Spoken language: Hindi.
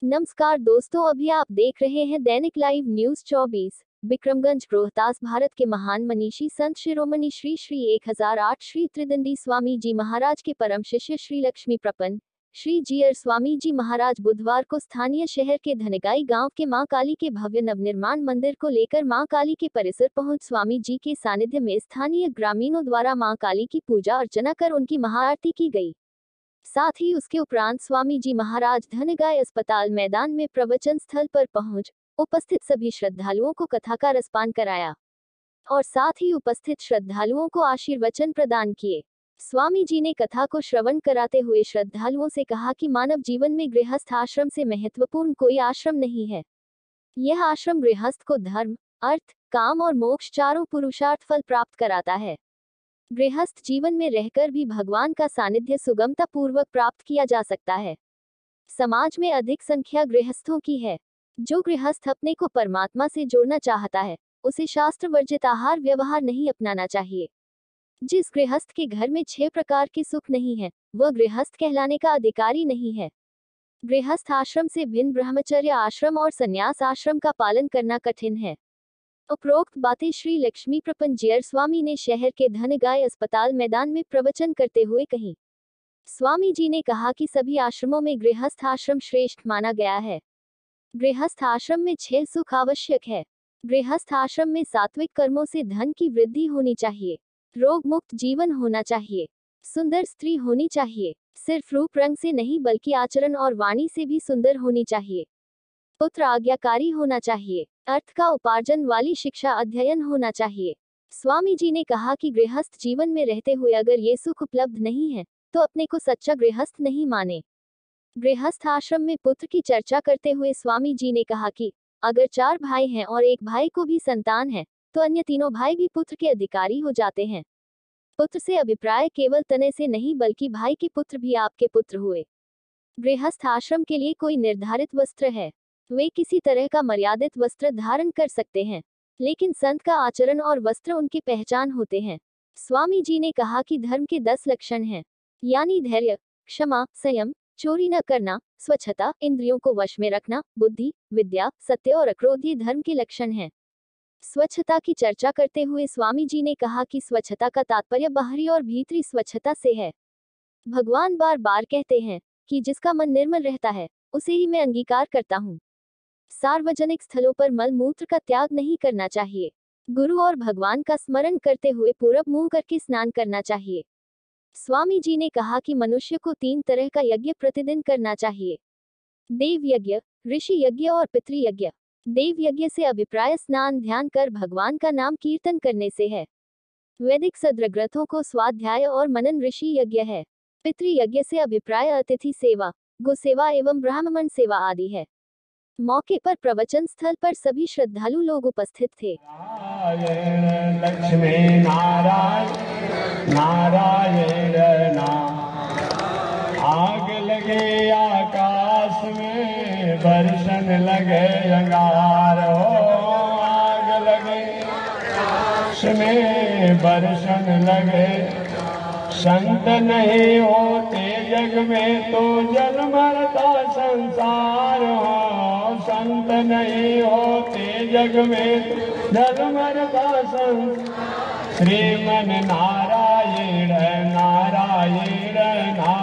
नमस्कार दोस्तों, अभी आप देख रहे हैं दैनिक लाइव न्यूज 24। बिक्रमगंज रोहतास भारत के महान मनीषी संत शिरोमणि श्री श्री 1008 श्री त्रिदंडी स्वामी जी महाराज के परम शिष्य श्री लक्ष्मी प्रपन्न श्री जीयर स्वामी जी महाराज बुधवार को स्थानीय शहर के धनगाई गांव के मां काली के भव्य नवनिर्माण मंदिर को लेकर मां काली के परिसर पहुंच स्वामी जी के सानिध्य में स्थानीय ग्रामीणों द्वारा मां काली की पूजा अर्चना कर उनकी महाआरती की गई। साथ ही उसके उपरांत स्वामी जी महाराज धनगाई अस्पताल मैदान में प्रवचन स्थल पर पहुंच उपस्थित सभी श्रद्धालुओं को कथा का रसपान कराया और साथ ही उपस्थित श्रद्धालुओं को आशीर्वचन प्रदान किए। स्वामी जी ने कथा को श्रवण कराते हुए श्रद्धालुओं से कहा कि मानव जीवन में गृहस्थ आश्रम से महत्वपूर्ण कोई आश्रम नहीं है। यह आश्रम गृहस्थ को धर्म, अर्थ, काम और मोक्ष चारों पुरुषार्थ फल प्राप्त कराता है। गृहस्थ जीवन में रहकर भी भगवान का सानिध्य सुगमता पूर्वक प्राप्त किया जा सकता है। समाज में अधिक संख्या गृहस्थों की है। जो गृहस्थ अपने को परमात्मा से जोड़ना चाहता है, उसे शास्त्र वर्जित आहार व्यवहार नहीं अपनाना चाहिए। जिस गृहस्थ के घर में 6 प्रकार के सुख नहीं है, वह गृहस्थ कहलाने का अधिकारी नहीं है। गृहस्थ आश्रम से भिन्न ब्रह्मचर्य आश्रम और संन्यास आश्रम का पालन करना कठिन है। उपरोक्त बातें श्री लक्ष्मी प्रपन्न जीयर स्वामी ने शहर के धनगाई अस्पताल मैदान में प्रवचन करते हुए कही। स्वामी जी ने कहा कि सभी आश्रमों में गृहस्थ आश्रम श्रेष्ठ माना गया है। गृहस्थ आश्रम में 6 सुख आवश्यक है। गृहस्थ आश्रम में सात्विक कर्मों से धन की वृद्धि होनी चाहिए, रोग मुक्त जीवन होना चाहिए, सुंदर स्त्री होनी चाहिए, सिर्फ रूप रंग से नहीं बल्कि आचरण और वाणी से भी सुंदर होनी चाहिए, पुत्र आज्ञाकारी होना चाहिए, अर्थ का उपार्जन वाली शिक्षा अध्ययन होना चाहिए। स्वामी जी ने कहा कि गृहस्थ जीवन में रहते हुए अगर ये सुख उपलब्ध नहीं है तो अपने को सच्चा गृहस्थ नहीं माने। गृहस्थ आश्रम में पुत्र की चर्चा करते हुए स्वामी जी ने कहा कि अगर 4 भाई हैं और एक भाई को भी संतान है तो अन्य तीनों भाई भी पुत्र के अधिकारी हो जाते हैं। पुत्र से अभिप्राय केवल तने से नहीं बल्कि भाई के पुत्र भी आपके पुत्र हुए। गृहस्थ आश्रम के लिए कोई निर्धारित वस्त्र है, वे किसी तरह का मर्यादित वस्त्र धारण कर सकते हैं, लेकिन संत का आचरण और वस्त्र उनकी पहचान होते हैं। स्वामी जी ने कहा कि धर्म के 10 लक्षण हैं, यानी धैर्य, क्षमा, संयम, चोरी न करना, स्वच्छता, इंद्रियों को वश में रखना, बुद्धि, विद्या, सत्य और अक्रोध ये धर्म के लक्षण हैं। स्वच्छता की चर्चा करते हुए स्वामी जी ने कहा कि स्वच्छता का तात्पर्य बाहरी और भीतरी स्वच्छता से है। भगवान बार बार कहते हैं कि जिसका मन निर्मल रहता है उसे ही मैं अंगीकार करता हूँ। सार्वजनिक स्थलों पर मल मूत्र का त्याग नहीं करना चाहिए। गुरु और भगवान का स्मरण करते हुए पूरब मुंह करके स्नान करना चाहिए। स्वामी जी ने कहा कि मनुष्य को 3 तरह का यज्ञ प्रतिदिन करना चाहिए, देव यज्ञ, ऋषि यज्ञ और पितृ यज्ञ। देव यज्ञ से अभिप्राय स्नान ध्यान कर भगवान का नाम कीर्तन करने से है। वैदिक सद्ग्रंथों को स्वाध्याय और मनन ऋषि यज्ञ है। पितृ यज्ञ से अभिप्राय अतिथि सेवा, गो सेवा एवं ब्राह्मण सेवा आदि है। मौके पर प्रवचन स्थल पर सभी श्रद्धालु लोग उपस्थित थे। लक्ष्मी नारायण नारायण नाम, आग लगे आकाश में बरसन लगे अंगार हो, आग लगे आकाश में बरसन लगे। संत नहीं होते जग में तो जल मरता संसार हो, संत नहीं होते जग में तो जल मरता संसार। श्रीमन नारायण नारायण नारायण।